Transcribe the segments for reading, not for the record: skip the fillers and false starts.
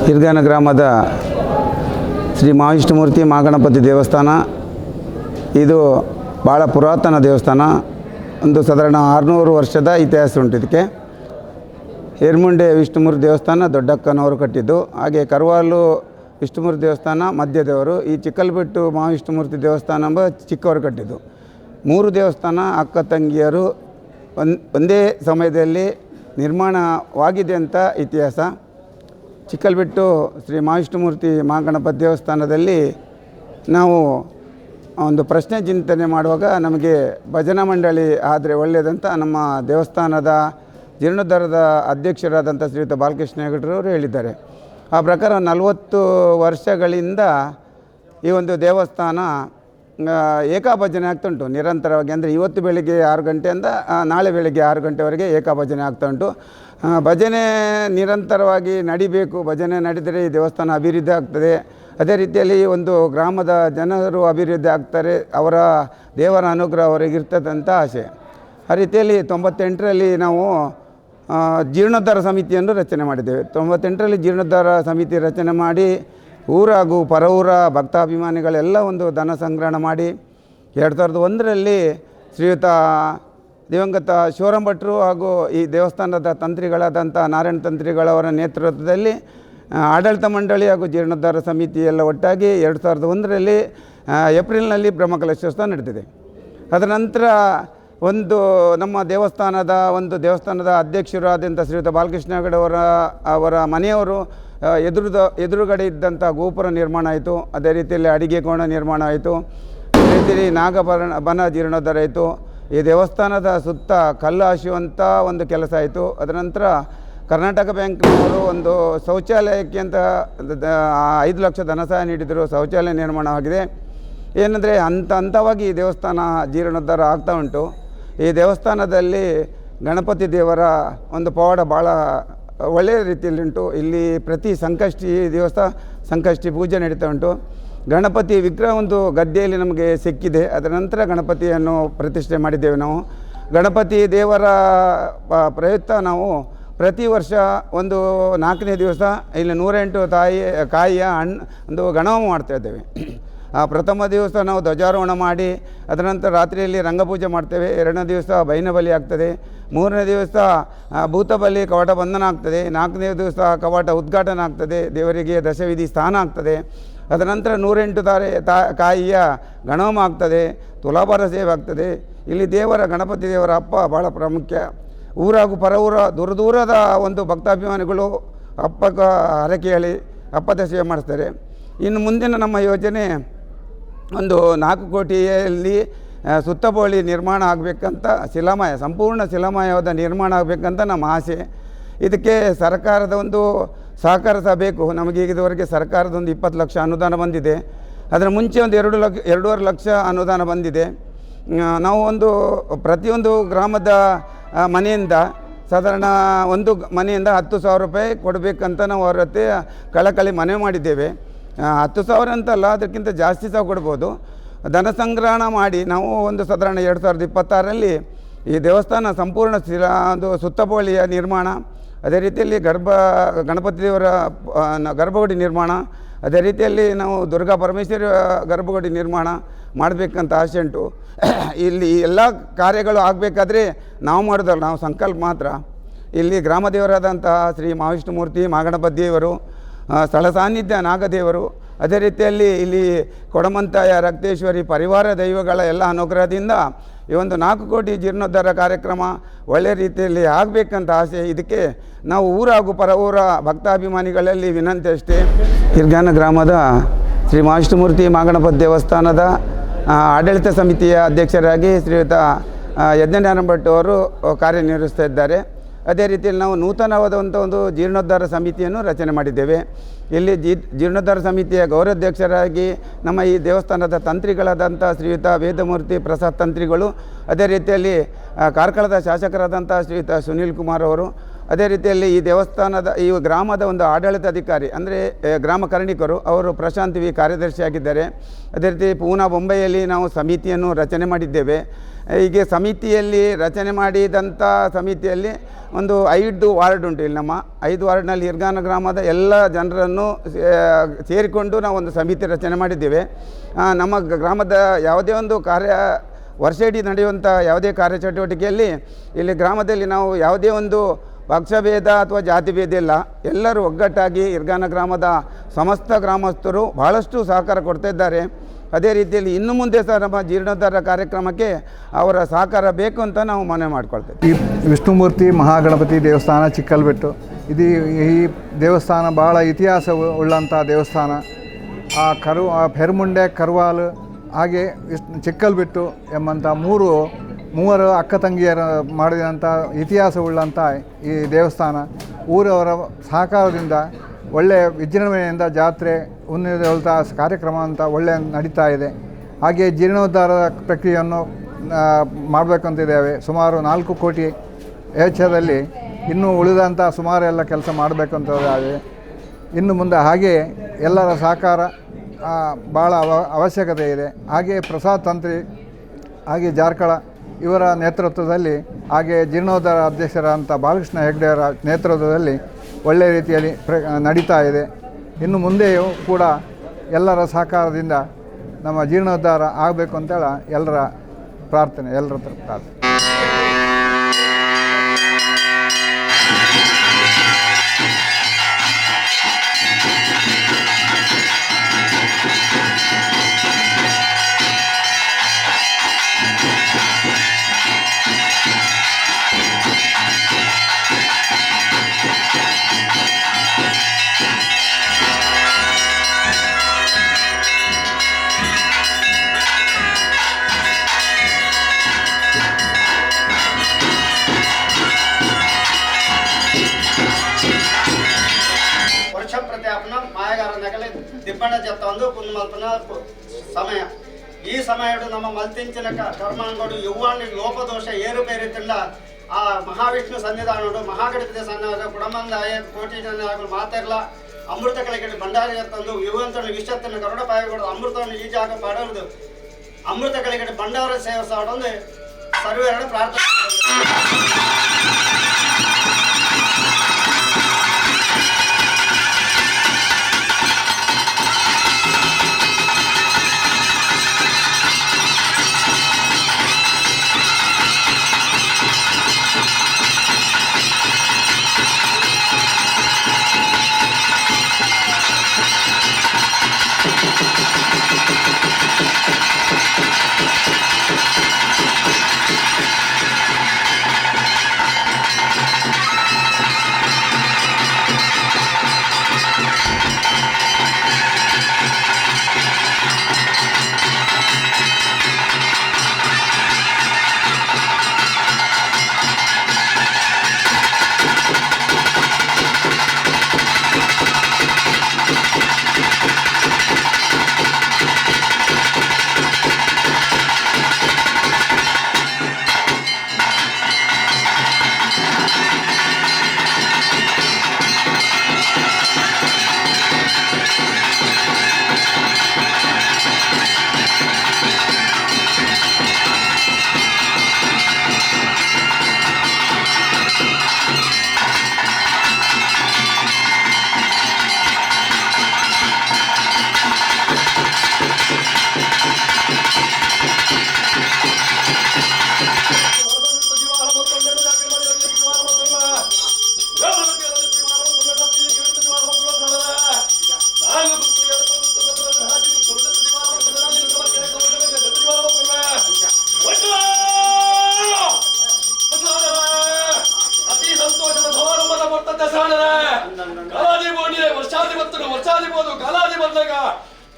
ಹಿರ್ಗಾನ ಗ್ರಾಮದ ಶ್ರೀ ಮಹಾವಿಷ್ಣುಮೂರ್ತಿ ಮಹಾಗಣಪತಿ ದೇವಸ್ಥಾನ. ಇದು ಭಾಳ ಪುರಾತನ ದೇವಸ್ಥಾನ. ಒಂದು ಸಾಧಾರಣ 600 ವರ್ಷದ ಇತಿಹಾಸ ಉಂಟು ಇದಕ್ಕೆ. ಹೇರ್ಮುಂಡೆ ವಿಷ್ಣುಮೂರ್ತಿ ದೇವಸ್ಥಾನ ದೊಡ್ಡಕ್ಕನವರು ಕಟ್ಟಿದ್ದು. ಹಾಗೆ ಕರ್ವಾಲು ವಿಷ್ಣುಮೂರ್ತಿ ದೇವಸ್ಥಾನ ಮಧ್ಯದೇವರು. ಈ ಚಿಕ್ಕಲ್ಬೆಟ್ಟು ಮಹಾವಿಷ್ಣುಮೂರ್ತಿ ದೇವಸ್ಥಾನ ಎಂಬ ಚಿಕ್ಕವರು ಕಟ್ಟಿದ್ದು. 3 ದೇವಸ್ಥಾನ ಅಕ್ಕ ತಂಗಿಯರು ಒಂದೇ ಸಮಯದಲ್ಲಿ ನಿರ್ಮಾಣವಾಗಿದೆ ಅಂತ ಇತಿಹಾಸ. ಚಿಕ್ಕಲ್ಬೆಟ್ಟು ಶ್ರೀ ಮಹಾವಿಷ್ಣುಮೂರ್ತಿ ಮಹಾಗಣಪತಿ ದೇವಸ್ಥಾನದಲ್ಲಿ ನಾವು ಒಂದು ಪ್ರಶ್ನೆ ಚಿಂತನೆ ಮಾಡುವಾಗ ನಮಗೆ ಭಜನಾ ಮಂಡಳಿ ಆದರೆ ಒಳ್ಳೆಯದಂತ ನಮ್ಮ ದೇವಸ್ಥಾನದ ಜೀರ್ಣೋದ್ಧಾರದ ಅಧ್ಯಕ್ಷರಾದಂಥ ಶ್ರೀಯುತ ಬಾಲಕೃಷ್ಣ ಹೆಗಡೆರವರು ಹೇಳಿದ್ದಾರೆ. ಆ ಪ್ರಕಾರ 40 ವರ್ಷಗಳಿಂದ ಈ ಒಂದು ದೇವಸ್ಥಾನ ಏಕಾಭಜನೆ ಆಗ್ತುಂಟು ನಿರಂತರವಾಗಿ. ಅಂದರೆ ಇವತ್ತು ಬೆಳಿಗ್ಗೆ 6 ಗಂಟೆಯಿಂದ ನಾಳೆ ಬೆಳಿಗ್ಗೆ 6 ಗಂಟೆವರೆಗೆ ಏಕಾಭಜನೆ ಆಗ್ತಾ ಉಂಟು. ಭಜನೆ ನಿರಂತರವಾಗಿ ನಡಿಬೇಕು. ಭಜನೆ ನಡೆದರೆ ಈ ದೇವಸ್ಥಾನ ಅಭಿವೃದ್ಧಿ ಆಗ್ತದೆ. ಅದೇ ರೀತಿಯಲ್ಲಿ ಒಂದು ಗ್ರಾಮದ ಜನರು ಅಭಿವೃದ್ಧಿ ಆಗ್ತಾರೆ. ಅವರ ದೇವರ ಅನುಗ್ರಹ ಅವರಿಗಿರ್ತದಂತ ಆಸೆ. ಆ ರೀತಿಯಲ್ಲಿ 98ರಲ್ಲಿ ನಾವು ಜೀರ್ಣೋದ್ಧಾರ ಸಮಿತಿಯನ್ನು ರಚನೆ ಮಾಡಿದ್ದೇವೆ. 98ರಲ್ಲಿ ಜೀರ್ಣೋದ್ಧಾರ ಸಮಿತಿ ರಚನೆ ಮಾಡಿ ಊರ ಹಾಗೂ ಪರ ಊರ ಭಕ್ತಾಭಿಮಾನಿಗಳೆಲ್ಲ ಒಂದು ಧನ ಸಂಗ್ರಹಣ ಮಾಡಿ 2001ರಲ್ಲಿ ಶ್ರೀಯುತ ದಿವಂಗತ ಶಿವರಾಮ್ ಭಟ್ರು ಹಾಗೂ ಈ ದೇವಸ್ಥಾನದ ತಂತ್ರಿಗಳಾದಂಥ ನಾರಾಯಣ ತಂತ್ರಿಗಳವರ ನೇತೃತ್ವದಲ್ಲಿ ಆಡಳಿತ ಮಂಡಳಿ ಹಾಗೂ ಜೀರ್ಣೋದ್ಧಾರ ಸಮಿತಿ ಎಲ್ಲ ಒಟ್ಟಾಗಿ 2001ರಲ್ಲಿ ಏಪ್ರಿಲ್ನಲ್ಲಿ ಬ್ರಹ್ಮಕಲಶೋತ್ಸವ ನಡೆದಿದೆ. ಅದರ ನಂತರ ನಮ್ಮ ದೇವಸ್ಥಾನದ ಅಧ್ಯಕ್ಷರಾದಂಥ ಶ್ರೀಯುತ ಬಾಲಕೃಷ್ಣ ಹೆಗಡೆ ಅವರ ಮನೆಯವರು ಎದುರುಗಡೆ ಇದ್ದಂಥ ಗೋಪುರ ನಿರ್ಮಾಣ ಆಯಿತು. ಅದೇ ರೀತಿಯಲ್ಲಿ ಅಡಿಗೆ ಕೋಣ ನಿರ್ಮಾಣ ಆಯಿತು. ಅದೇ ರೀತಿಯಲ್ಲಿ ಬನ ಜೀರ್ಣೋದ್ಧಾರ ಆಯಿತು. ಈ ದೇವಸ್ಥಾನದ ಸುತ್ತ ಕಲ್ಲು ಹಾಸುವಂಥ ಒಂದು ಕೆಲಸ ಆಯಿತು. ಅದರ ನಂತರ ಕರ್ನಾಟಕ ಬ್ಯಾಂಕ್ನವರು ಒಂದು ಶೌಚಾಲಯಕ್ಕೆ ಅಂತ 5 ಲಕ್ಷ ಧನ ಸಹಾಯ ನೀಡಿದರು. ಶೌಚಾಲಯ ನಿರ್ಮಾಣವಾಗಿದೆ. ಏನಂದರೆ ಹಂತವಾಗಿ ಈ ದೇವಸ್ಥಾನ ಜೀರ್ಣೋದ್ಧಾರ ಆಗ್ತಾ ಉಂಟು. ಈ ದೇವಸ್ಥಾನದಲ್ಲಿ ಗಣಪತಿ ದೇವರ ಒಂದು ಪವಾಡ ಭಾಳ ಒಳ್ಳೆಯ ರೀತಿಯಲ್ಲಿಂಟು. ಇಲ್ಲಿ ಪ್ರತಿ ಸಂಕಷ್ಟಿ ಪೂಜೆ ನಡೀತಾ ಉಂಟು. ಗಣಪತಿ ವಿಗ್ರಹ ಒಂದು ಗದ್ದೆಯಲ್ಲಿ ನಮಗೆ ಸಿಕ್ಕಿದೆ. ಅದರ ನಂತರ ಗಣಪತಿಯನ್ನು ಪ್ರತಿಷ್ಠೆ ಮಾಡಿದ್ದೇವೆ ನಾವು. ಗಣಪತಿ ದೇವರ ಪ್ರಯುಕ್ತ ನಾವು ಪ್ರತಿ ವರ್ಷ ಒಂದು 4ನೇ ದಿವಸ ಇಲ್ಲಿ 108 ಕಾಯಿಯ ಒಂದು ಗಣಹೋಮ ಮಾಡ್ತಾಯಿದ್ದೇವೆ. ಪ್ರಥಮ ದಿವಸ ನಾವು ಧ್ವಜಾರೋಹಣ ಮಾಡಿ ಅದರ ನಂತರ ರಾತ್ರಿಯಲ್ಲಿ ರಂಗಪೂಜೆ ಮಾಡ್ತೇವೆ. 2ನೇ ದಿವಸ ಬೈನಬಲಿ ಆಗ್ತದೆ. 3ನೇ ದಿವಸ ಭೂತಬಲಿ ಕವಾಟ ಬಂಧನ ಆಗ್ತದೆ. 4ನೇ ದಿವಸ ಕವಾಟ ಉದ್ಘಾಟನೆ ಆಗ್ತದೆ. ದೇವರಿಗೆ ದಶವಿಧಿ ಸ್ಥಾನ ಆಗ್ತದೆ. ಅದರ ನಂತರ 108 ಕಾಯಿಯ ಗಣಹೋಮ ಆಗ್ತದೆ. ತುಲಾಭಾರ ಸೇವೆ ಆಗ್ತದೆ. ಇಲ್ಲಿ ಗಣಪತಿ ದೇವರ ಹಬ್ಬ ಭಾಳ ಪ್ರಾಮುಖ್ಯ. ಊರಾಗೂ ಪರ ಊರ ದೂರದ ಒಂದು ಭಕ್ತಾಭಿಮಾನಿಗಳು ಹಬ್ಬಕ್ಕೆ ಹರಕೆ ಹೇಳಿ ಹಬ್ಬದ ಸೇವೆ ಮಾಡಿಸ್ತಾರೆ. ಇನ್ನು ಮುಂದಿನ ನಮ್ಮ ಯೋಜನೆ ಒಂದು 4 ಕೋಟಿಯಲ್ಲಿ ಸುತ್ತಬೋಳಿ ನಿರ್ಮಾಣ ಆಗಬೇಕಂತ ಸಂಪೂರ್ಣ ಶಿಲಾಮಯವಾದ ನಿರ್ಮಾಣ ಆಗಬೇಕಂತ ನಮ್ಮ ಆಸೆ. ಇದಕ್ಕೆ ಸರ್ಕಾರದ ಒಂದು ಸಹಕಾರ ಸಹ ಬೇಕು. ನಮಗೆ ಇದುವರೆಗೆ ಸರ್ಕಾರದ ಒಂದು 20 ಲಕ್ಷ ಅನುದಾನ ಬಂದಿದೆ. ಅದರ ಮುಂಚೆ ಒಂದು 2.5 ಲಕ್ಷ ಅನುದಾನ ಬಂದಿದೆ. ನಾವು ಪ್ರತಿಯೊಂದು ಗ್ರಾಮದ ಮನೆಯಿಂದ ಸಾಧಾರಣ ಒಂದು ಮನೆಯಿಂದ 10,000 ರೂಪಾಯಿ ಕೊಡಬೇಕಂತ ನಾವು ಅವ್ರ ಹತ್ರ ಕಳಕಳಿ ಮನವಿ ಮಾಡಿದ್ದೇವೆ. 10,000 ಅಂತಲ್ಲ, ಅದಕ್ಕಿಂತ ಜಾಸ್ತಿ ಸಹ ಕೊಡ್ಬೋದು. ಧನ ಸಂಗ್ರಹಣ ಮಾಡಿ ನಾವು ಒಂದು ಸಾಧಾರಣ 2026ರಲ್ಲಿ ಈ ದೇವಸ್ಥಾನ ಸಂಪೂರ್ಣ ಸುತ್ತಬೋಳಿಯ ನಿರ್ಮಾಣ, ಅದೇ ರೀತಿಯಲ್ಲಿ ಗಣಪತಿ ದೇವರ ಗರ್ಭಗುಡಿ ನಿರ್ಮಾಣ, ಅದೇ ರೀತಿಯಲ್ಲಿ ನಾವು ದುರ್ಗಾ ಪರಮೇಶ್ವರಿ ಗರ್ಭಗುಡಿ ನಿರ್ಮಾಣ ಮಾಡಬೇಕಂತ ಆಸೆ ಉಂಟು. ಇಲ್ಲಿ ಎಲ್ಲ ಕಾರ್ಯಗಳು ಆಗಬೇಕಾದ್ರೆ ನಾವು ಮಾಡೋದಲ್ಲ, ನಾವು ಸಂಕಲ್ಪ ಮಾತ್ರ. ಇಲ್ಲಿ ಗ್ರಾಮ ದೇವರಾದಂತಹ ಶ್ರೀ ಮಹಾವಿಷ್ಣುಮೂರ್ತಿ ಮಹಾಗಣಪತಿ ದೇವರು, ಸ್ಥಳ ಸಾನ್ನಿಧ್ಯ ನಾಗದೇವರು, ಅದೇ ರೀತಿಯಲ್ಲಿ ಇಲ್ಲಿ ಕೊಡಮಂತಾಯ ರಕ್ತೇಶ್ವರಿ ಪರಿವಾರ ದೈವಗಳ ಎಲ್ಲ ಅನುಗ್ರಹದಿಂದ ಈ ಒಂದು 4 ಕೋಟಿ ಜೀರ್ಣೋದ್ಧಾರ ಕಾರ್ಯಕ್ರಮ ಒಳ್ಳೆಯ ರೀತಿಯಲ್ಲಿ ಆಗಬೇಕಂತ ಆಸೆ. ಇದಕ್ಕೆ ನಾವು ಊರಾಗೂ ಪರ ಊರ ಭಕ್ತಾಭಿಮಾನಿಗಳಲ್ಲಿ ವಿನಂತಿ ಅಷ್ಟೇ. ಹಿರ್ಗಾನ ಗ್ರಾಮದ ಶ್ರೀ ಮಹಾವಿಷ್ಣುಮೂರ್ತಿ ಮಹಾಗಣಪತಿ ದೇವಸ್ಥಾನದ ಆಡಳಿತ ಸಮಿತಿಯ ಅಧ್ಯಕ್ಷರಾಗಿ ಶ್ರೀಯುತ ಯಜ್ಞನಾರಾಯಣ ಭಟ್ ಅವರು ಕಾರ್ಯನಿರ್ವಹಿಸ್ತಾ ಇದ್ದಾರೆ. ಅದೇ ರೀತಿಯಲ್ಲಿ ನಾವು ನೂತನವಾದಂಥ ಒಂದು ಜೀರ್ಣೋದ್ಧಾರ ಸಮಿತಿಯನ್ನು ರಚನೆ ಮಾಡಿದ್ದೇವೆ. ಇಲ್ಲಿ ಜೀರ್ಣೋದ್ಧಾರ ಸಮಿತಿಯ ಗೌರವಾಧ್ಯಕ್ಷರಾಗಿ ನಮ್ಮ ಈ ದೇವಸ್ಥಾನದ ತಂತ್ರಿಗಳಾದಂಥ ಶ್ರೀಯುತ ವೇದಮೂರ್ತಿ ಪ್ರಸಾದ್ ತಂತ್ರಿಗಳು, ಅದೇ ರೀತಿಯಲ್ಲಿ ಕಾರ್ಕಳದ ಶಾಸಕರಾದಂಥ ಶ್ರೀಯುತ ಸುನೀಲ್ ಕುಮಾರ್ ಅವರು, ಅದೇ ರೀತಿಯಲ್ಲಿ ಈ ಗ್ರಾಮದ ಒಂದು ಆಡಳಿತಾಧಿಕಾರಿ ಅಂದರೆ ಗ್ರಾಮ ಕರ್ಣಿಕರು ಅವರು ಪ್ರಶಾಂತ್ ವಿ ಕಾರ್ಯದರ್ಶಿಯಾಗಿದ್ದಾರೆ. ಅದೇ ರೀತಿ ಪೂನಾ ಮುಂಬೈಯಲ್ಲಿ ನಾವು ಸಮಿತಿಯನ್ನು ರಚನೆ ಮಾಡಿದ್ದೇವೆ. ಹೀಗೆ ಸಮಿತಿಯಲ್ಲಿ ರಚನೆ ಮಾಡಿದಂಥ ಸಮಿತಿಯಲ್ಲಿ ಒಂದು 5 ವಾರ್ಡ್ ಉಂಟು. ಇಲ್ಲಿ ನಮ್ಮ 5 ವಾರ್ಡ್ನಲ್ಲಿ ಇರ್ಗಾನ ಗ್ರಾಮದ ಎಲ್ಲ ಜನರನ್ನು ಸೇರಿಕೊಂಡು ನಾವು ಒಂದು ಸಮಿತಿ ರಚನೆ ಮಾಡಿದ್ದೇವೆ. ನಮ್ಮ ಗ್ರಾಮದ ಯಾವುದೇ ಒಂದು ವರ್ಷ ಇಡೀ ನಡೆಯುವಂಥ ಯಾವುದೇ ಕಾರ್ಯಚಟುವಟಿಕೆಯಲ್ಲಿ ಇಲ್ಲಿ ಗ್ರಾಮದಲ್ಲಿ ನಾವು ಯಾವುದೇ ಒಂದು ಪಕ್ಷಭೇದ ಅಥವಾ ಜಾತಿ ಭೇದ ಇಲ್ಲ, ಎಲ್ಲರೂ ಒಗ್ಗಟ್ಟಾಗಿ ಇರ್ಗಾನ ಗ್ರಾಮದ ಸಮಸ್ತ ಗ್ರಾಮಸ್ಥರು ಬಹಳಷ್ಟು ಸಹಕಾರ ಕೊಡ್ತಾ ಇದ್ದಾರೆ. ಅದೇ ರೀತಿಯಲ್ಲಿ ಇನ್ನು ಮುಂದೆ ಸಹ ನಮ್ಮ ಜೀರ್ಣೋದ್ಧಾರ ಕಾರ್ಯಕ್ರಮಕ್ಕೆ ಅವರ ಸಹಕಾರ ಬೇಕು ಅಂತ ನಾವು ಮನವಿ ಮಾಡ್ಕೊಳ್ತೇವೆ. ಈ ವಿಷ್ಣುಮೂರ್ತಿ ಮಹಾಗಣಪತಿ ದೇವಸ್ಥಾನ ಚಿಕ್ಕಲ್ಬೆಟ್ಟು, ಇದು ಈ ದೇವಸ್ಥಾನ ಭಾಳ ಇತಿಹಾಸ ಉಳ್ಳಂಥ ದೇವಸ್ಥಾನ. ಆ ಪೆರ್ಮುಂಡೆ, ಕರ್ವಾಲು ಹಾಗೆ ಚಿಕ್ಕಲ್ಬೆಟ್ಟು ಎಂಬಂಥ ಮೂವರು ಅಕ್ಕ ತಂಗಿಯರು ಮಾಡಿದಂಥ ಇತಿಹಾಸವುಳ್ಳಂಥ ಈ ದೇವಸ್ಥಾನ ಊರವರ ಸಹಕಾರದಿಂದ ಒಳ್ಳೆಯ ವಿಜೃಂಭಣೆಯಿಂದ ಜಾತ್ರೆ ಉನ್ನತ ಕಾರ್ಯಕ್ರಮ ಅಂತ ಒಳ್ಳೆಯ ನಡೀತಾ ಇದೆ. ಹಾಗೆ ಜೀರ್ಣೋದ್ಧಾರದ ಪ್ರಕ್ರಿಯೆಯನ್ನು ಮಾಡಬೇಕಂತಿದ್ದೇವೆ. ಸುಮಾರು 4 ಕೋಟಿ ವೆಚ್ಚದಲ್ಲಿ ಇನ್ನೂ ಉಳಿದಂಥ ಸುಮಾರು ಎಲ್ಲ ಕೆಲಸ ಮಾಡಬೇಕಂತಿದ್ದೇವೆ. ಇನ್ನು ಮುಂದೆ ಹಾಗೆ ಎಲ್ಲರ ಸಹಕಾರ ಭಾಳ ಅವಶ್ಯಕತೆ ಇದೆ. ಹಾಗೆ ಪ್ರಸಾದ್ ತಂತ್ರಿ ಹಾಗೆ ಜಾರ್ಕಳ ಇವರ ನೇತೃತ್ವದಲ್ಲಿ, ಹಾಗೆ ಜೀರ್ಣೋದ್ಧಾರ ಅಧ್ಯಕ್ಷರಾದಂಥ ಬಾಲಕೃಷ್ಣ ಹೆಗ್ಡೆಯವರ ನೇತೃತ್ವದಲ್ಲಿ ಒಳ್ಳೆಯ ರೀತಿಯಲ್ಲಿ ನಡೀತಾ ಇದೆ. ಇನ್ನು ಮುಂದೆಯೂ ಕೂಡ ಎಲ್ಲರ ಸಹಕಾರದಿಂದ ನಮ್ಮ ಜೀರ್ಣೋದ್ಧಾರ ಆಗಬೇಕು ಅಂತೇಳಿ ಎಲ್ಲರ ಪ್ರಾರ್ಥನೆ, ಎಲ್ಲರ ಹತ್ರ ಪ್ರಾರ್ಥನೆ. ದಿಬ್ಬಣ ಜತ್ತೊಂದು ಪುನ್ಮಲ್ಪನ ಸಮಯ. ಈ ಸಮಯ ನಮ್ಮ ಮಲ್ತಿಂಚಿನ ಕರ್ಮಾಂಗೋಡು ಯುವಾಣಿ ಲೋಪದೋಷ ಏರುಪೇರಿತಿಂದ ಆ ಮಹಾವಿಷ್ಣು ಸನ್ನಿಧಾನೋಡು ಮಹಾಗಣಪತಿ ಸನ್ನಿಧಾನ ಕುಡಮಂದಾಯ ಕೋಟಿ ಜನ ಮಾತೆರ್ಲ ಅಮೃತ ಕಳೆಗಡೆ ಭಂಡಾರಿ ಎತ್ತಂದು ಯುವಂತನು ವಿಷತ್ತನ್ನು ಕರುಡ ಪಾಯಗಳು ಅಮೃತವನ್ನು ಈ ಜಾಗ ಪಡೆದು ಅಮೃತ ಕಳೆಗಡೆ ಭಂಡಾರ ಸೇವೆ ಸಾಡೊಂದು ಸರ್ವೇರಣ ಪ್ರಾರ್ಥನೆ.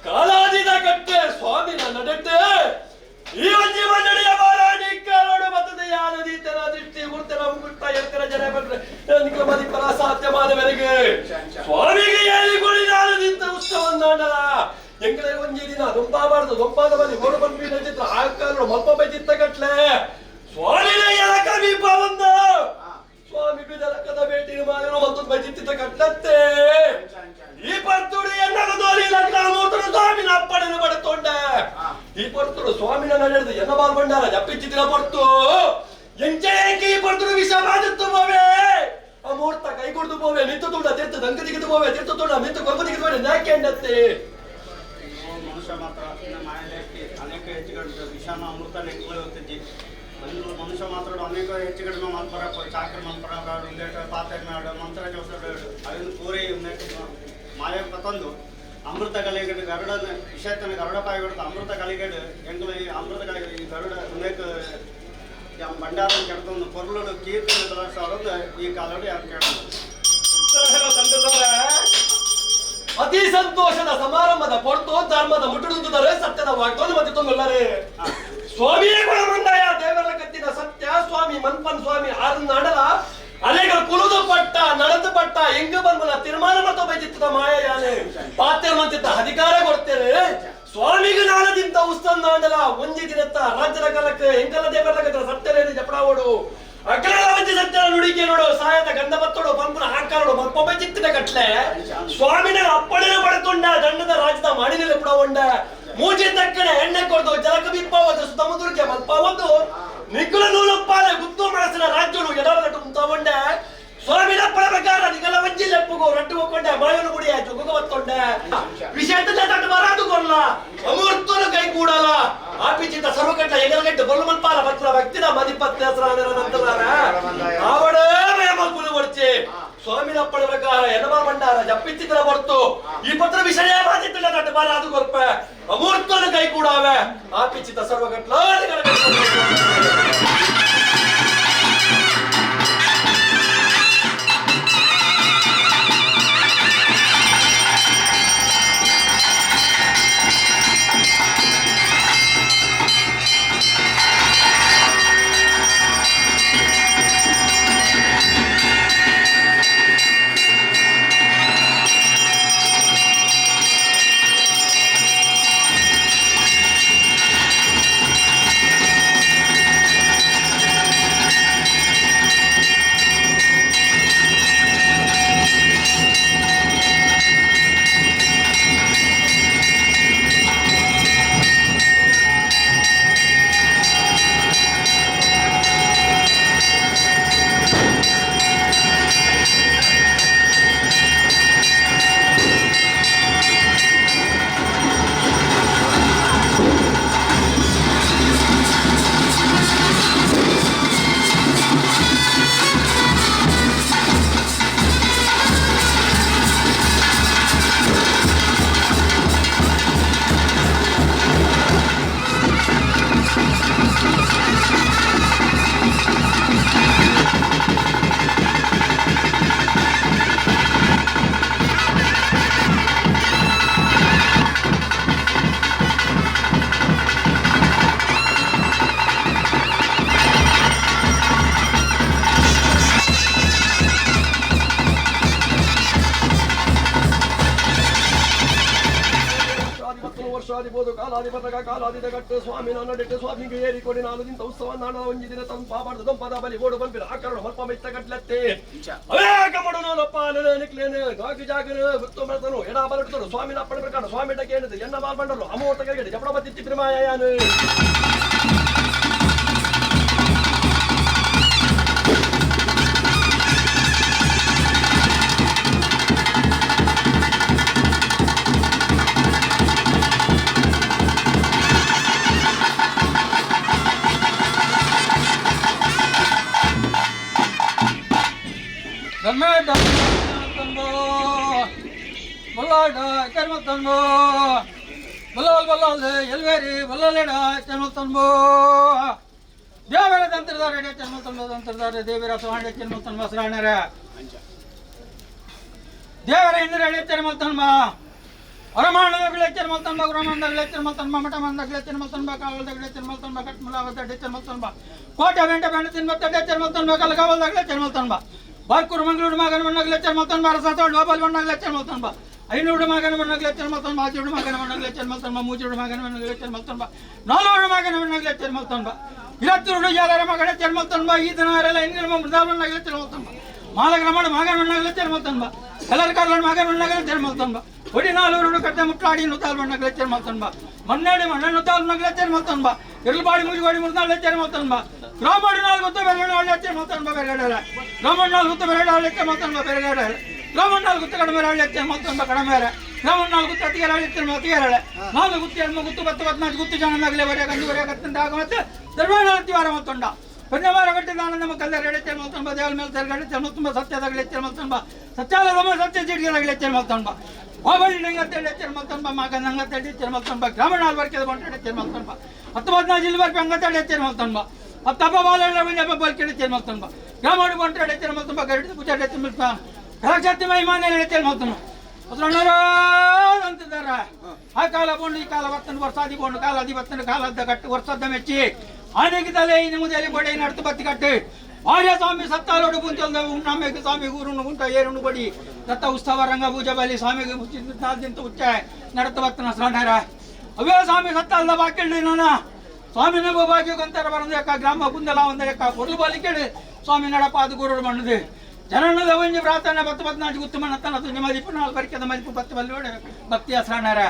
ಕಾಲಾದಿದ ಕಟ್ಟೆ ಸ್ವಾಮಿನ ನಡೆಟ್ಟೆ ಈ ಜೀವನಡಿಯ ಬಾರಾಣಿ ಕಾರೋಡು ಬತ್ತದೆ ಯಾನದಿ ತರ ದೃಷ್ಟಿ ಗುರ್ತನ ಮುಗುಟ್ಟ ಎತ್ತರ ಜನ ಬಂದ್ರೆ ಮದಿ ಪರ ಸಾಧ್ಯವಾದವರೆಗೆ ಸ್ವಾಮಿಗೆ ಹೇಳಿಕೊಳ್ಳಿ ನಾನದಿಂತ ಉತ್ಸವನ್ನಾಡಲ ಎಂಗಳೆ ಒಂಜಿ ದಿನ ದೊಂಬಾಬಾರ್ದು ದೊಂಬಾದ ಬದಿ ಗೋಡು ಬಂದ್ಬಿ ನಚಿತ್ರ ಆಕಾರು ಮಲ್ಪ ಬೈತಿತ್ತ ಕಟ್ಲೆ ಸ್ವಾಮಿನ ಎಲಕ ಬೀಪ ಬಂದ ಸ್ವಾಮಿ ಬಿದಲಕದ ಭೇಟಿ ಮಾಡಿರೋ ಮತ್ತು ಬೈತಿತ್ತ ಕಟ್ಟತ್ತೆ ಈ ಪರ್ತುಡು ಎನ್ನಗದೋಲಿ ಲಗ್ನ ಮೂತರು ಸ್ವಾಮಿನ ಅಪ್ಪಣೆನ ಬಡತೊಂಡ ಈ ಪರ್ತುಡು ಸ್ವಾಮಿನ ನಡೆದು ಎನ್ನ ಬಾಲ್ ಬಂಡಾರ ಜಪ್ಪಿಚ್ಚಿದಿನ ಪಡ್ತು ಎಂಚೇಕಿ ಪಡ್ತು ವಿಷ ಬಾಧಿತ್ತು ಬೋವೆ ಅಮೂರ್ತ ಕೈ ಕೊಡ್ದು ಬೋವೆ ನಿಂತು ತುಂಡ ತಿರ್ತು ದಂಗ ದಿಗಿದು ಬೋವೆ ತಿರ್ತು ತುಂಡ ಮಿತ್ತು ಕೊಂಬ ದಿಗಿದು ಬೋವೆ ನಾಕೆಂಡತ್ತೆ ಮನುಷ್ಯ ಮಾತ್ರ ಮಾಯಕ್ಕೆ ಅನೇಕ ಹೆಚ್ಚುಗಡೆ ವಿಷಾನ ಅಮೃತ ನೆಕ್ಕಲು ಹೋಗ್ತಿದ್ದಿ ಮನುಷ್ಯ ಮಾತ್ರ ಅನೇಕ ಹೆಚ್ಚು ಕಡಿಮೆ ಮಂತ್ರ ಚಾಕ್ರ ಮಂತ್ರ ರಿಲೇಟ್ ಪಾತ್ರೆ ಮಾಡು ಮಂತ್ರ ಜೋಸಡು ಅದನ್ನು ಪೂರೈ ಮಾಯಕ್ಕೆ ತಂದು ಅಮೃತ ಕಲೆಗಡೆ ಗರುಡ ವಿಷಯತನ ಗರುಡ ಪಾಯಿ ಕೊಡ್ತು ಅಮೃತ ಕಲೆಗಡೆ ಎಂಗ್ಲ ಈ ಅಮೃತ ಕಲೆ ಈ ಗರುಡ ಅನೇಕ ಭಂಡಾರ ಕೆಡ್ತೊಂದು ಕೊರಳುಡು ಕೀರ್ತಿ ಅವರೊಂದು ಈ ಕಾಲೋಡಿ ಯಾರು ಕೇಳೋದು ಅತಿ ಸಂತೋಷದ ಸಮಾರಂಭದ ಪೊರ್ತು ಧರ್ಮದ ಮುಟ್ಟುಡುತ್ತಾರೆ ಸತ್ಯದ ವಾಗ್ತೋಲು ಮತ್ತೆ ತೊಂಗೊಳ್ಳರೆ ಸ್ವಾಮಿಯೇ ಗುಣಮಂಡಯ ದೇವರ ಕತ್ತಿನ ಸತ್ಯ ಸ್ವಾಮಿ ಮನ್ಪನ್ ಸ್ವಾಮಿ ಆರನ್ನಾಡಲ ಅಲೆಗಳು ಕುಲುದು ಪಟ್ಟ ನಡೆದು ಪಟ್ಟ ಹೆಂಗ ಬಂದನ ತೀರ್ಮಾನ ಮತ್ತು ಬೈದಿತ್ತದ ಮಾಯ ಯಾನೆ ಪಾತ್ರೆ ಮಂತಿತ್ತ ಅಧಿಕಾರ ಕೊಡ್ತೇನೆ ಸ್ವಾಮಿಗೆ ನಾಳದಿಂದ ಉಸ್ತನ್ನಾಡಲ ಒಂಜಿ ದಿನತ್ತ ರಾಜ್ಯದ ಕಾಲಕ್ಕೆ ಹೆಂಗಲ ದೇವರ ಕತ್ತಿನ ಸತ್ಯರೇನು ಜಪಡಾವೋಡು ಅಗ್ರಹ ವಂಚಿ ಸತ್ಯ ನುಡಿಕೆ ನೋಡು ಸಾಯದ ಗಂಧ ಬತ್ತೋಡು ಪಂಪನ ಆಕಾರೋಡು ಮತ್ತೊಬ್ಬ ಚಿತ್ತಿನ ಕಟ್ಲೆ ಸ್ವಾಮಿನ ಅಪ್ಪಣೆ ಪಡೆದುಕೊಂಡ ದಂಡದ ರಾಜ್ಯದ ಮಾಡಿನಲ್ಲಿ ಪುಡಗೊಂಡ ಮೂಜಿ ತಕ್ಕನೆ ಎಣ್ಣೆ ಕೊಡ್ದು ಜಲಕ ಬಿಪ್ಪವದು ಸುತ್ತಮುತ್ತಲಿಗೆ ಮಲ್ಪವದು ನಿಗುಲ ನೂಲಪ್ಪಾಲೆ ಗುತ್ತು ಮನಸ್ಸಿನ ರಾಜ್ಯಗಳು ಎಡವಲಟ್ಟು ಮುಂತಾಗೊಂಡೆ ಸ್ವಾಮಿನ ಪ್ರಕಾರ ನಿಗಲ ವಂಚಿ ಲೆಪ್ಪುಗೋ ರಟ್ಟು ಹೋಗ್ಕೊಂಡೆ ಮಾಯನು ಗುಡಿಯ ಜೊಗುಗ ಬತ್ತೊಂಡೆ ವಿಷಯದಲ್ಲಿ ತಟ್ಟು ಬರಾದು ಕೊಲ್ಲ ಅಮೂರ್ತನು ಕೈ ಕೂಡಲ್ಲ ಆಪಿಚಿತ ಸರ್ವಕಟ್ಟ ಎಗಲಗಟ್ಟು ಕೊಲ್ಲು ಮಲ್ಪಾಲ ಭಕ್ತರ ಭಕ್ತಿನ ಮದಿಪತ್ತ ಹೆಸರಾದರ ನಂತರ ಅವಡೇ ಮಯಮಕ್ಕುಲು ಬರ್ಚಿ ಸ್ವಾಮಿನ ಅಪ್ಪಳ ಪ್ರಕಾರ ಎನಮ ಭಂಡಾರ ಜಪ್ಪಿತ್ತಿದ್ರ ಬರ್ತು ಈ ಪತ್ರ ವಿಷಯ ಮಾತಿತ್ತಿಲ್ಲ ತಟ್ಟು ಬರಾದು ಕೊರ್ಪ ಅಮೂರ್ತನು ಕೈ ಕೂಡಾವೆ ಆಪಿಚಿತ ಸರ್ವಕಟ್ಟ ಕಾಲಾದಿದ ಕಟ್ಟು ಸ್ವಾಮಿ ನನ್ನಡಿಟ್ಟು ಸ್ವಾಮಿಗೆ ಏರಿಕೊಡಿ ನಾಲದಿಂದ ಉತ್ಸವ ನಾಡ ಒಂಜಿ ದಿನ ತಂದು ಪಾಬಾರ್ದು ದಂಪದ ಬಲಿ ಓಡು ಬಂಪಿರ ಆಕರಣ ಮಲ್ಪ ಮೆತ್ತ ಕಟ್ಲತ್ತೆ ಅವೇಕ ಮಡುನೋನಪ್ಪ ನಿಕ್ಲೇನೆ ಗಾಗಿ ಜಾಗನ ಗುತ್ತು ಮಾಡ್ತಾನು ಎಡ ಬಲಡ್ತಾನು ಸ್ವಾಮಿನ ಅಪ್ಪಣ ಪ್ರಕಾರ ಸ್ವಾಮಿ ಟಕ್ಕೆ ಏನಿದೆ ಎನ್ನ ಬಾಲ್ ಬಂಡರು ಅಮೋಟ ಕೈಗಡೆ ಜಪಡ ಬತ್ತಿತ್ತಿ ಪ್ರೇಮಾಯಾನು ಚರ್ಮತನ್ಬೋ ಬಲ್ಲಲ್ ಎಲ್ವೇರಿ ಬಲ್ಲಲೆಡ ಚರ್ಮತನ್ಬೋ ದೇವರ ತಂತ್ರದಾರೆ ಚರ್ಮತನ್ಬ ದೇವರ ಸುಹಾಣ ಚರ್ಮತನ್ಬ ಸರಾಣರ ದೇವರ ಇಂದ್ರಳೆ ಚರ್ಮತನ್ಬ ಹೊರಮಾಣದಗಳೇ ಚರ್ಮತನ್ಬ ಗುರಮಾಣದಗಳೇ ಚರ್ಮತನ್ಬ ಮಠಮಾಣದಗಳೇ ಚರ್ಮತನ್ಬ ಕಾವಲದಗಳೇ ಚರ್ಮತನ್ಬ ಕಟ್ಮಲಾವದಡೆ ಚರ್ಮತನ್ಬ ಕೋಟೆ ಬೆಂಟ ಬೆಂಟ ತಿನ್ಬತ್ತಡೆ ಚರ್ಮತನ್ಬ ಕಲಗಾವಲದಗಳೇ ಚರ್ಮತನ್ಬ ಬಾರ್ಕೂರು ಮಂಗಳೂರು ಮಗನ ಮಣ್ಣಗಲೆ ಚರ್ಮತನ್ಬ ರಸತೋಳು ಬಾಬಲ್ ಮಣ್ಣಗಲೆ ಚರ್ಮತನ್ಬ ಐನೂರು ಮಗನ ಮಣ್ಣಗಲೆ ಚರ್ಮತನ್ಬ ಆಚೂರು ಮಗನ ಮಣ್ಣಗಲೆ ಚರ್ಮತನ್ಬ ಮೂಚೂರು ಮಗನ ಮಣ್ಣಗಲೆ ಚರ್ಮತನ್ಬ ನಾಲ್ವರು ಮಗನ ಮಣ್ಣಗಲೆ ಚರ್ಮತನ್ಬ ಇರತ್ತೂರು ಯಾರ ಮಗನ ಚರ್ಮತನ್ಬ ಈ ದಿನ ಇಂದಿನ ಮೃದಾಲ್ ಮಣ್ಣಗಲೆ ಚರ್ಮತನ್ಬ మాలగ్రమణ మగనగల చెర్మల్తన్బ కలర్కర్ల మగనగల చెర్మల్తన్బ ఒడి నాలుగు కట్ట ముట్లాడి నుతాల్ మన్నగల చెర్మల్తన్బ మన్నేడి మన్న నుతాల్ నగల చెర్మల్తన్బ ఇర్లబాడి ముజిగోడి ముర్నాల చెర్మల్తన్బ గ్రామడి నాలుగు గుత్త బెరగడాల చెర్మల్తన్బ బెరగడాల గ్రామడి నాలుగు గుత్త బెరగడాల చెర్మల్తన్బ బెరగడాల ಗ್ರಾಮಣ್ಣ ಗುತ್ತ ಕಡಿಮೆರಾಳೆ ಮೊತ್ತೊಂಬ ಕಡಿಮೆರ ಗ್ರಾಮಣ್ಣ ಗುತ್ತ ಅತಿಗೆರಾಳೆ ಅತಿಗೆರಾಳೆ ನಾಲ್ಕು ಗುತ್ತಿ ಹೆಣ್ಣು ಗುತ್ತು 10-14 ಗುತ್ತಿ ಜನನಾಗಲೇ ವರೆಗಂತ ಆಗ ಮತ್ತೆ ಧರ್ಮವಾರ ಮೊತ್ತೊಂಡ ಪುಣ್ಯವಾರ ಗಟ್ಟಿ ನಾನು ನಮ್ಮ ಕಲ್ಲರ ಎಳೆಚ್ಚೆ ಮೊತ್ತೊಂಬ ದೇವರ ಮೇಲೆ ತೆರಗಡೆ ಮೊತ್ತೊಂಬ ಸತ್ಯದಾಗಲಿ ಎಚ್ಚರ ಮೊತ್ತೊಂಬ ಸತ್ಯಾದ ಸತ್ಯ ಚೀಟಿಗೆದಾಗಲಿ ಎಚ್ಚರ ಮೊತ್ತೊಂಬ ಹೋಬಳಿ ನಂಗತ್ತೇಳಿ ಎಚ್ಚರ ಮೊತ್ತೊಂಬ ಮಗ ನಂಗತ್ತೇಳಿ ಎಚ್ಚರ ಮೊತ್ತೊಂಬ ಗ್ರಾಮೀಣ ವರ್ಗದ ಬಂಟ ಎಚ್ಚರ ಮೊತ್ತೊಂಬ 10-14 ಜಿಲ್ಲೆ ವರ್ಗ ಅಂಗತ್ತೇಳಿ ಎಚ್ಚರ ಮೊತ್ತೊಂಬ ಹತ್ತಪ್ಪ ಬಾಲ ಬಲ್ಕೆ ಎಚ್ಚರ ಮೊತ್ತೊಂಬ ಗ್ರಾಮೀಣ ಬಂಟ ಎಚ್ಚರ ಮೊತ್ತೊಂಬ ಗಡಿ ಪೂಜಾ ಎಚ್ಚರ ಮಿಲ್ಪ ಕಲಕ್ಷತಿ ಮಹಿಮಾನೆ ಎಚ್ಚರ ಮೊತ್ತನು ಅಂತಿದ್ದಾರೆ ಆ ಕಾಲ ಬೋಂಡು ಈ ಕಾಲ ಬರ್ತನು ವರ್ಷಾದಿ ಬೋಂಡು ಕಾಲ ಅದಿ ಬರ್ತನು ಕಾಲದ ಕಟ್ಟು ವರ್ಷದ ಮೆಚ್ಚಿ ಆನೆಗಿದಲೆ ಇನ್ನು ಮುದಲಿ ಗೋಡೆ ನಡ್ತು ಬತ್ತಿ ಕಟ್ಟು ಆರ್ಯ ಸ್ವಾಮಿ ಸತ್ತಾಲೋಡು ಮುಂಚಲ್ದ ಉಣ್ಣಾಮೆಗೆ ಸ್ವಾಮಿ ಊರುನು ಉಂಟ ಏರುನು ಬಡಿ ದತ್ತ ಉತ್ಸವ ರಂಗ ಪೂಜೆ ಬಲಿ ಸ್ವಾಮಿಗೆ ಮುಚ್ಚಿಂತ ಉಚ್ಚ ನಡತ ಬರ್ತನ ಸ್ನಾನಾರ ಅವೇ ಸ್ವಾಮಿ ಸತ್ತಾಲ್ದ ಬಾಕಿಳ್ಳಿ ನಾನು ಸ್ವಾಮಿನ ಭಾಗ್ಯಕ್ಕಂತಾರ ಬರಂದ ಯಾಕ ಗ್ರಾಮ ಕುಂದಲ ಒಂದ ಯಾಕ ಕೊಡ್ಲು ಬಾಲಿ ಕೇಳಿ ಸ್ವಾಮಿ ನಡಪಾದ ಗುರುಡು ಮಣ್ಣದು ಜನನದ ಒಂಜಿ ಪ್ರಾರ್ಥನೆ 10-14 ಗುತ್ತುಮನ ತನ್ನ ನಿಮ್ಮದಿ 14 ಬರ್ಕದ ಮದಿಪು 10 ಬಲ್ಲಿ ಭಕ್ತಿಯ ಸ್ನಾನಾರ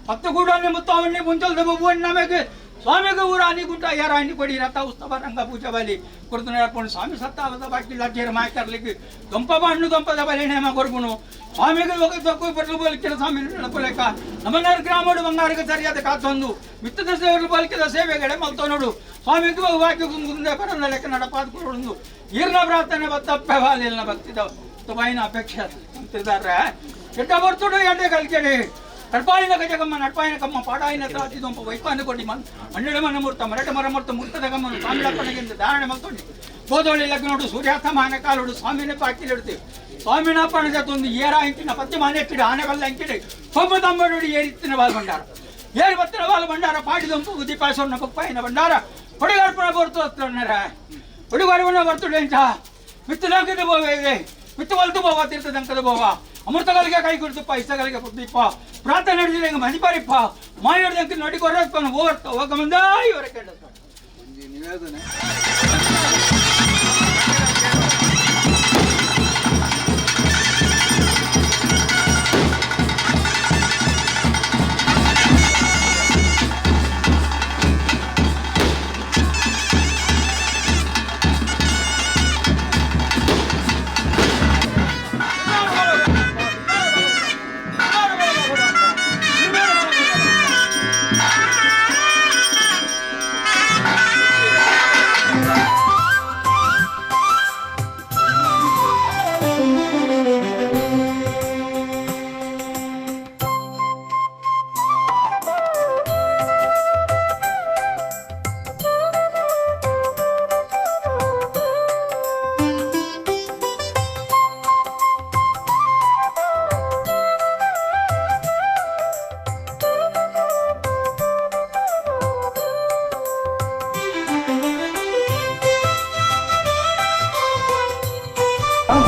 10 ಗೂಡನ್ನೇ ಮುತ್ತವಣ್ಣಿ ಮುಂಚಲ್ದ ಬಬ್ಬುವಣ್ಣಿ ನಮಗೆ ಸ್ವಾಮಿಗೆ ಊರ ಅನಿ ಗುಂಟ ಯಾರ ಅಣ್ಣಿ ಕೊಡಿ ರಥ ಉತ್ಸವ ರಂಗ ಪೂಜೆ ಬಲಿ ಕುರ್ದು ನಡ್ಕೊಂಡು ಸ್ವಾಮಿ ಸತ್ತಾಲದ ಬಾಕಿ ಲಜ್ಜೇರು ಮಾಯ್ಕರ್ಲಿಕ್ಕೆ ದೊಂಪ ಹಣ್ಣು ದೊಂಪದ ಬಲಿ ನೇಮ ಕೊರ್ಗುನು ಸ್ವಾಮಿಗೆ ಹೋಗಿ ಬರಲು ಬಲಿಕಿನ ಸ್ವಾಮಿ ನೆನಪುಲೇಕ ನಮ್ಮನ್ನಾರು ಗ್ರಾಮೋಡು ಬಂಗಾರಿಗೆ ಸರಿಯಾದ ಕಾತೊಂದು ಮಿತ್ತದ ಸೇವೆಗಳು ಬಲಿಕಿದ ಸೇವೆಗಡೆ ಮಲ್ತೋ ನೋಡು ಸ್ವಾಮಿಗೆ ವಾಕ್ಯ ಮುಂದೆ ಬರಲ್ಲ ಲೆಕ್ಕ ನಡಪಾದ ಕೊಡೊಂದು ಈರ್ನ ಪ್ರಾರ್ಥನೆ ತಪ್ಪೆ ಬಾಲಿಲ್ಲ ಭಕ್ತಿದ ಬಾಯಿನ ಅಪೇಕ್ಷೆ ಅಂತಿದ್ದಾರೆ ಎಡ್ಡ ಬರ್ತುಡು ಎಡ್ಡೆ ಕಲ್ಕೇಳಿ ನಡ್ಪಾಯಿನ ಗಜಗಮ್ಮ ನಡ್ಪಾಯಿನ ಕಮ್ಮ ಪಾಡಾಯಿನ ತಾತಿ ದೊಂಪ ವೈಪಾನ ಕೊಡಿ ಹನ್ನೆರಡು ಮನ ಮೂರ್ತ ಮರಟ ಮರ ಮೂರ್ತ ಮುರ್ತದ ಗಮ್ಮನು ಸ್ವಾಮಿಳಪ್ಪನಿಗಿಂತ ಧಾರಣೆ ಮಲ್ತೊಂಡಿ ಬೋದೋಳಿ ಲಗ್ನ ನೋಡು ಸೂರ್ಯಾಸ್ತ ಮಾನ ಕಾಲೋಡು ಸ್ವಾಮಿನ ಪಾಕಿಲಿಡ್ತೀವಿ ಸ್ವಾಮಿನ ಪಣದ ತಂದು ಏರ ಅಂಕಿನ ಪತ್ತಿ ಮನೆ ಇಟ್ಟಿಡಿ ಆನೆ ಬಲ್ಲ ಅಂಕಿಡಿ ಕೊಮ್ಮ ತಮ್ಮಡಿ ಏರಿತ್ತಿನ ಬಾಲ್ ಭಂಡಾರ ಏರಿ ಬತ್ತಿನ ಬಾಲ್ ಭಂಡಾರ ಪಾಡಿದೊಂಪು ಉದಿಪಾಸವನ್ನ ಪಪ್ಪಾಯಿನ ಭಂಡಾರ ಹೊಡೆಗಾರ್ಪಣ ಬರ್ತುಣ್ಣರ ಹೊಡುಗಾರವನ್ನ ಬರ್ತುಡೆ ಅಂತ ಮಿತ್ತದಂಕದ ಬೋವ ಇದೆ ಮಿತ್ತು ಬಲ್ತು ಬೋವ ತೀರ್ಥದಂಕದ ಬೋವ ಅಮೃತಗಳಿಗೆ ಕೈ ಕುಡಿತಪ್ಪ ಇಷ್ಟಗಳಿಗೆ ಕೊಡ್ತೀಪ್ಪ ಪ್ರಾರ್ಥನೆ ನಡೆದಿಲ್ಲ ಹಿಂಗೆ ಮದಿಪಾರಿಪ್ಪ ಮಾಯಡ್ದಂಕ ನೋಡಿ ಕೊರಪ್ಪನ ಓರ್ತ ಹೋಗ ಮುಂದ ಇವರ ಕೇಳತ್ತ ನಿವೇದನೆ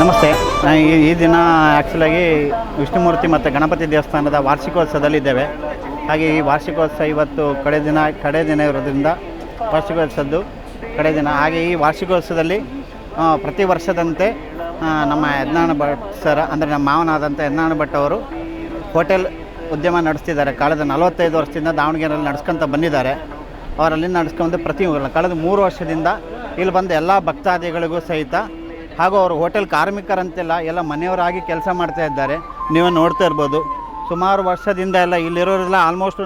ನಮಸ್ತೆ. ಈ ದಿನ ಆ್ಯಕ್ಚುಲಾಗಿ ವಿಷ್ಣುಮೂರ್ತಿ ಮತ್ತು ಗಣಪತಿ ದೇವಸ್ಥಾನದ ವಾರ್ಷಿಕೋತ್ಸವದಲ್ಲಿದ್ದೇವೆ. ಹಾಗೆ ಈ ವಾರ್ಷಿಕೋತ್ಸವ ಇವತ್ತು ಕಡೆ ದಿನ ಇರೋದ್ರಿಂದ ವಾರ್ಷಿಕೋತ್ಸವದ್ದು ಕಡೆ ದಿನ. ಹಾಗೆ ಈ ವಾರ್ಷಿಕೋತ್ಸವದಲ್ಲಿ ಪ್ರತಿ ವರ್ಷದಂತೆ ನಮ್ಮ ಯಜ್ಞಾನ ಭಟ್ ಸರ್ ಅಂದರೆ ನಮ್ಮ ಮಾವನಾದಂಥ ಯಜ್ಞಾನ ಭಟ್ ಅವರು ಹೋಟೆಲ್ ಉದ್ಯಮ ನಡೆಸ್ತಿದ್ದಾರೆ. ಕಳೆದ 45 ವರ್ಷದಿಂದ ದಾವಣಗೆರೆಯಲ್ಲಿ ನಡೆಸ್ಕೊತ ಬಂದಿದ್ದಾರೆ. ಅವರಲ್ಲಿ ನಡೆಸ್ಕೊಂಡು ಕಳೆದ 3 ವರ್ಷದಿಂದ ಇಲ್ಲಿ ಬಂದ ಎಲ್ಲ ಭಕ್ತಾದಿಗಳಿಗೂ ಸಹಿತ ಹಾಗೂ ಅವರು ಹೋಟೆಲ್ ಕಾರ್ಮಿಕರಂತೆಲ್ಲ ಎಲ್ಲ ಮನೆಯವರಾಗಿ ಕೆಲಸ ಮಾಡ್ತಾ ಇದ್ದಾರೆ. ನೀವು ನೋಡ್ತಾ ಇರ್ಬೋದು. ಸುಮಾರು ವರ್ಷದಿಂದ ಎಲ್ಲ ಇಲ್ಲಿರೋರೆಲ್ಲ ಆಲ್ಮೋಸ್ಟು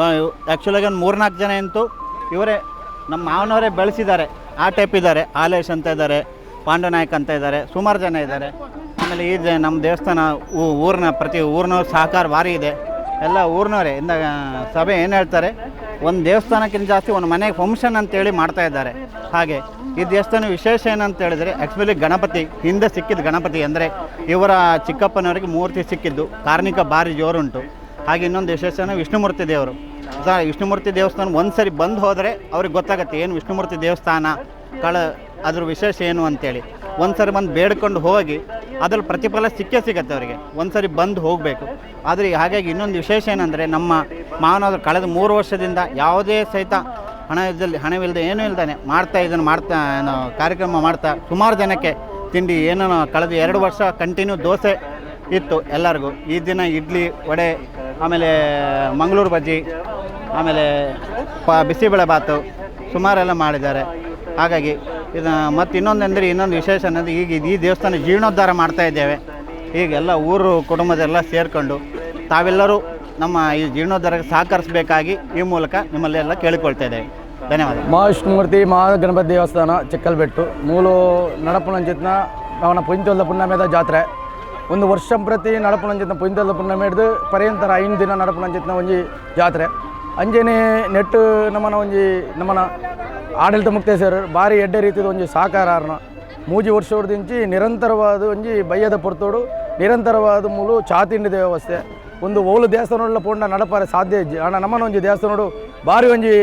ಆ್ಯಕ್ಚುಲಾಗಿ ಒಂದು 3-4 ಜನ ಅಂತೂ ಇವರೇ ನಮ್ಮ ಮಾವನವರೇ ಬೆಳೆಸಿದ್ದಾರೆ. ಆ ಟೈಪ್ ಇದ್ದಾರೆ. ಹಾಲೇಶ್ ಅಂತ ಇದ್ದಾರೆ, ಪಾಂಡುನಾಯಕ್ ಅಂತ ಇದ್ದಾರೆ, ಸುಮಾರು ಜನ ಇದ್ದಾರೆ. ಆಮೇಲೆ ಈ ನಮ್ಮ ದೇವಸ್ಥಾನ ಪ್ರತಿ ಊರಿನವ್ರ ಸಹಕಾರ ಭಾರಿ ಇದೆ. ಎಲ್ಲ ಊರಿನವರೇ ಇಂದ ಸಭೆ ಏನು ಹೇಳ್ತಾರೆ, ಒಂದು ದೇವಸ್ಥಾನಕ್ಕಿಂತ ಜಾಸ್ತಿ ಒಂದು ಮನೆಗೆ ಫಂಕ್ಷನ್ ಅಂತೇಳಿ ಮಾಡ್ತಾ ಇದ್ದಾರೆ. ಹಾಗೆ ಈ ದೇವಸ್ಥಾನ ವಿಶೇಷ ಏನಂತ ಹೇಳಿದರೆ ಆ್ಯಕ್ಚುಲಿ ಗಣಪತಿ ಹಿಂದೆ ಸಿಕ್ಕಿದ್ದು ಗಣಪತಿ ಅಂದರೆ ಇವರ ಚಿಕ್ಕಪ್ಪನವರಿಗೆ ಮೂರ್ತಿ ಸಿಕ್ಕಿದ್ದು ಕಾರ್ಣಿಕ ಭಾರಿ ಜೋರುಂಟು. ಹಾಗೆ ಇನ್ನೊಂದು ವಿಶೇಷನ ವಿಷ್ಣುಮೂರ್ತಿ ದೇವರು. ವಿಷ್ಣುಮೂರ್ತಿ ದೇವಸ್ಥಾನ ಒಂದು ಸರಿ ಬಂದು ಹೋದರೆ ಅವ್ರಿಗೆ ಗೊತ್ತಾಗುತ್ತೆ ಏನು ವಿಷ್ಣುಮೂರ್ತಿ ದೇವಸ್ಥಾನ ಅದ್ರ ವಿಶೇಷ ಏನು ಅಂತೇಳಿ. ಒಂದು ಸರಿ ಬಂದು ಬೇಡ್ಕೊಂಡು ಹೋಗಿ ಅದ್ರಲ್ಲಿ ಪ್ರತಿಫಲ ಸಿಗುತ್ತೆ ಅವರಿಗೆ. ಒಂದು ಸರಿ ಬಂದು ಹೋಗಬೇಕು. ಆದರೆ ಹಾಗಾಗಿ ಇನ್ನೊಂದು ವಿಶೇಷ ಏನಂದರೆ ನಮ್ಮ ಮಾವನವರು ಕಳೆದ 3 ವರ್ಷದಿಂದ ಯಾವುದೇ ಸಹಿತ ಹಣವಿಲ್ಲದೆ ಏನೂ ಇಲ್ದಾನೆ ಮಾಡ್ತಾ ಕಾರ್ಯಕ್ರಮ ಮಾಡ್ತಾ ಸುಮಾರು ಜನಕ್ಕೆ ತಿಂಡಿ ಏನೋ ಕಳೆದ 2 ವರ್ಷ ಕಂಟಿನ್ಯೂ ದೋಸೆ ಇತ್ತು ಎಲ್ಲರಿಗೂ. ಈ ದಿನ ಇಡ್ಲಿ ವಡೆ, ಆಮೇಲೆ ಮಂಗಳೂರು ಬಜ್ಜಿ, ಆಮೇಲೆ ಬಿಸಿಬೇಳೆ ಬಾತು ಸುಮಾರೆಲ್ಲ ಮಾಡಿದ್ದಾರೆ. ಹಾಗಾಗಿ ಇದು ಮತ್ತು ಇನ್ನೊಂದು ವಿಶೇಷ ಅನ್ನೋದು ಈಗ ಈ ದೇವಸ್ಥಾನ ಜೀರ್ಣೋದ್ಧಾರ ಮಾಡ್ತಾ ಇದ್ದೇವೆ. ಈಗೆಲ್ಲ ಊರು ಕುಟುಂಬದೆಲ್ಲ ಸೇರಿಕೊಂಡು ತಾವೆಲ್ಲರೂ ನಮ್ಮ ಈ ಜೀರ್ಣೋದ್ಧಾರಕ್ಕೆ ಸಹಕರಿಸಬೇಕಾಗಿ ಈ ಮೂಲಕ ನಿಮ್ಮಲ್ಲೆಲ್ಲ ಕೇಳಿಕೊಳ್ತಾ ಇದ್ದೇವೆ. ಧನ್ಯವಾದ. ಮಹಾವಿಷ್ಣುಮೂರ್ತಿ ಮಹಾಗಣಪತಿ ದೇವಸ್ಥಾನ ಚಿಕ್ಕಲ್ಬೆಟ್ಟು ಮೂಲು ನಡಪುಣಂಚಿತ್ನ ಅವನ ಪುಂತಲ್ದ ಪುಣ್ಯಮೇದ ಜಾತ್ರೆ ಒಂದು ವರ್ಷ ಪ್ರತಿ ನಡಪುಣಂಚಿತ್ನ ಪುಂತಲ್ದ ಪುಣ್ಯಮೆ ಹಿಡಿದು ಪರ್ಯಂತರ 5 ದಿನ ನಡಪುಣಂಚಿತ್ನ ಒಂಜಿ ಜಾತ್ರೆ ಅಂಜನೆ ನೆಟ್ಟು ನಮ್ಮನ ಆಡಳಿತ ಮುಕ್ತೇಶ್ವರ ಭಾರಿ ಎಡ್ಡೆ ರೀತಿಯ ಒಂಜಿ ಸಹಕಾರನ ಮೂಜಿ ವರ್ಷ ಹೊಡೆದಿಂಚಿ ನಿರಂತರವಾದ ಒಂಜಿ ಬಯ್ಯದ ಪೊರ್ತೋಡು ನಿರಂತರವಾದ ಮೂಲು ಚಾತಿಂಡಿ ವ್ಯವಸ್ಥೆ ಒಂದು ಓಲು ದೇವಸ್ಥಾನ ಪೋಂಡ ನಡಪಾರೆ ಸಾಧ್ಯ ಇಜ್ಜಿ ಅಣ್ಣ ನಮ್ಮನ ಒಂಜಿ ದೇವಸ್ಥಾನೋಡು ಭಾರಿ ಒಂಜಿ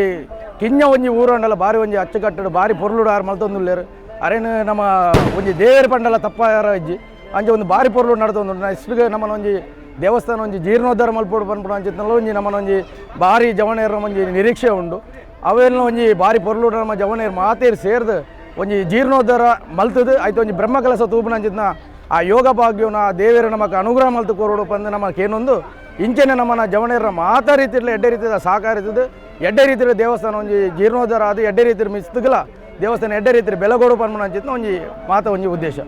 ಕಿಂಜ ಒಂಜಿ ಊರಂಡಲ್ಲ ಭಾರಿ ಒಂಜಿ ಅಚ್ಚುಕಟ್ಟಡು ಭಾರಿ ಪೊರ್ಲುಡು ಆರು ಮಲ್ತೊಂದುಲ್ಲೇರು ಅರೇನು ನಮ್ಮ ಒಂಜಿ ದೇವೇರು ಪಂಡಲ ತಪ್ಪಾರ ಇಜ್ಜಿ ಅಂಚೆ ಒಂದು ಭಾರಿ ಪೊರ್ಲುಡು ನಡ್ತೊಂದು ಇಷ್ಟು ನಮ್ಮನ ಒಂಜಿ ದೇವಸ್ಥಾನ ಒಂಜಿ ಜೀರ್ಣೋದ್ಧಾರ ಮಲ್ಪೋಡು ಬಂದ್ಬಿಡು ಅಂಚಿತ್ನಲ್ಲ ಒಂಜಿ ನಮ್ಮನ ಒಂಜಿ ಭಾರಿ ಜವನೇರ ಒಂಜಿ ನಿರೀಕ್ಷೆ ಉಂಡು ಅವೆಲ್ಲ ಒಂಜಿ ಭಾರಿ ಪೊರ್ಲುಡು ನಮ್ಮ ಜವನೇರು ಮಾತೇರು ಸೇರ್ದು ಒಂಜಿ ಜೀರ್ಣೋದ್ಧಾರ ಮಲ್ತದು ಆಯ್ತು ಒಂಜಿ ಬ್ರಹ್ಮಕಲಸ ತೂಪುನ ಅಂಚಿತ್ನ ಆ ಯೋಗ ಭಾಗ್ಯವನ ದೇವೇರು ನಮಗೆ ಅನುಗ್ರಹ ಮಲ್ತು ಕೋರೋಡು ಬಂದು ನಮಗೆ ಏನೊಂದು ಇಂಚೆನೆ ನಮ್ಮನ್ನ ಜವನೇರ ಮಾತಾ ರೀತಿಯಲ್ಲಿ ಎಡ್ಡೆ ರೀತಿಯ ಸಹಕಾರ ಇರ್ತದೆ ಎಡ್ಡೆ ರೀತಿಯ ದೇವಸ್ಥಾನ ಒಂಜಿ ಜೀರ್ಣೋದ್ಧಾರ ಅದು ಎಡ್ಡೆ ರೀತಿಯ ಮಿಸ್ತಗಲ ದೇವಸ್ಥಾನ ಎಡ್ಡೆ ರೀತಿಯ ಬೆಳಗೋಡು ಪನ್ಮನ ಅಂಚಿತ್ನ ಒಂಜಿ ಮಾತ ಒಂಜಿ ಉದ್ದೇಶ.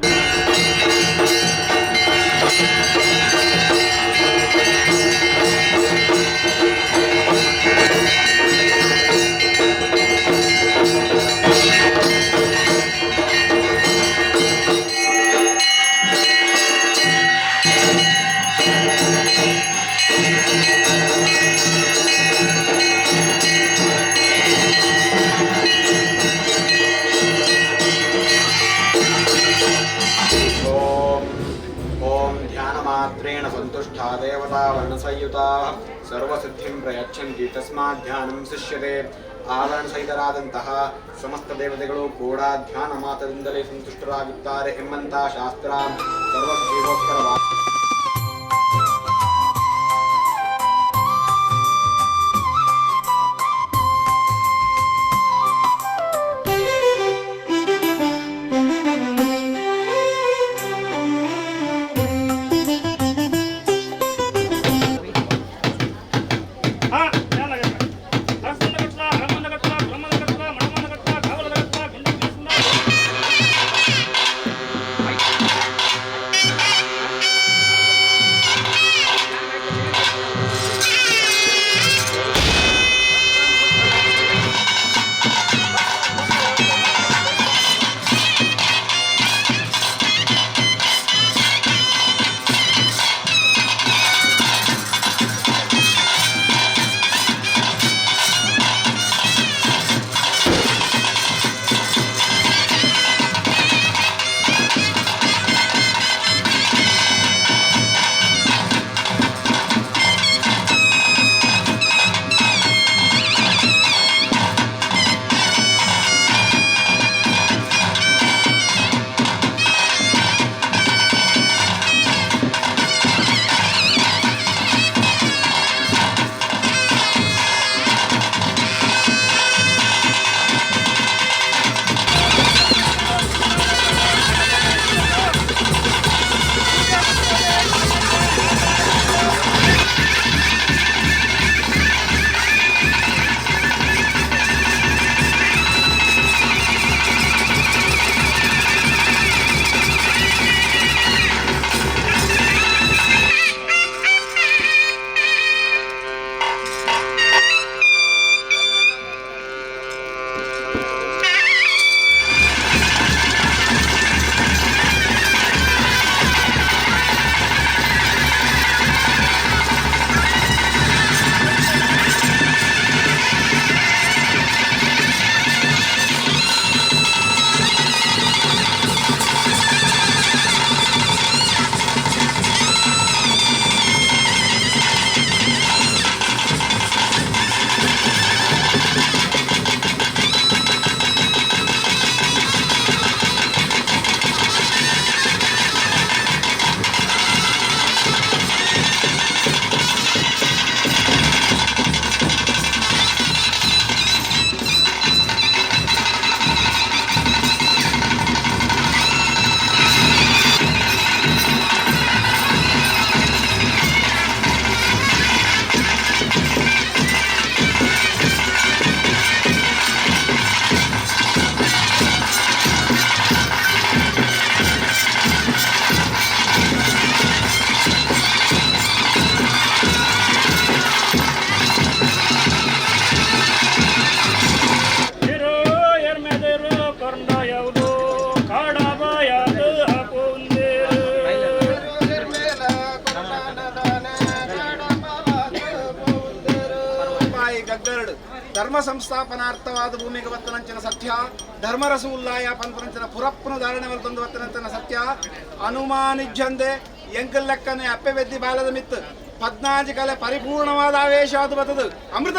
ध्यानमात्रेण सन्तुष्टा देवता वर्णसंयुता सर्वसिद्धिं प्रयच्छन्ति तस्मात् ध्यानं शिष्यते ಆವರಣಸಹಿತರಾದಂತಹ ಸಮಸ್ತ ದೇವತೆಗಳು ಕೂಡ ಧ್ಯಾನ ಮಾತ್ರದಿಂದಲೇ ಸಂತುಷ್ಟರಾಗುತ್ತಾರೆ ಎಂಬಂತ ಶಾಸ್ತ್ರ ಸರ್ವಸಿದ್ಧಿಗೋಸ್ಕರ 12 ಧರ್ಮ ಸಂಸ್ಥಾಪನಾರ್ಥವಾದ ಭೂಮಿಗೆ ಬತ್ತನಂಚಿನ ಸತ್ಯ ಧರ್ಮರಸ ಉಲ್ಲಾಯ ಪಂಪನಂಚಿನ ಪುರಪ್ಪನ ಧಾರಣೆ ವರ್ತೊಂದು ಬತ್ತನಂಚಿನ ಸತ್ಯ ಅನುಮಾನಿಜ್ಜಂದೆ ಎಂಕಲ್ ಲೆಕ್ಕನೆ ಅಪ್ಪೆ ಬೆದ್ದಿ ಬಾಲದ ಮಿತ್ತು 14 ಕಲೆ ಪರಿಪೂರ್ಣವಾದ ಆವೇಶ ಅದು ಬರ್ತದೆ ಅಮೃತ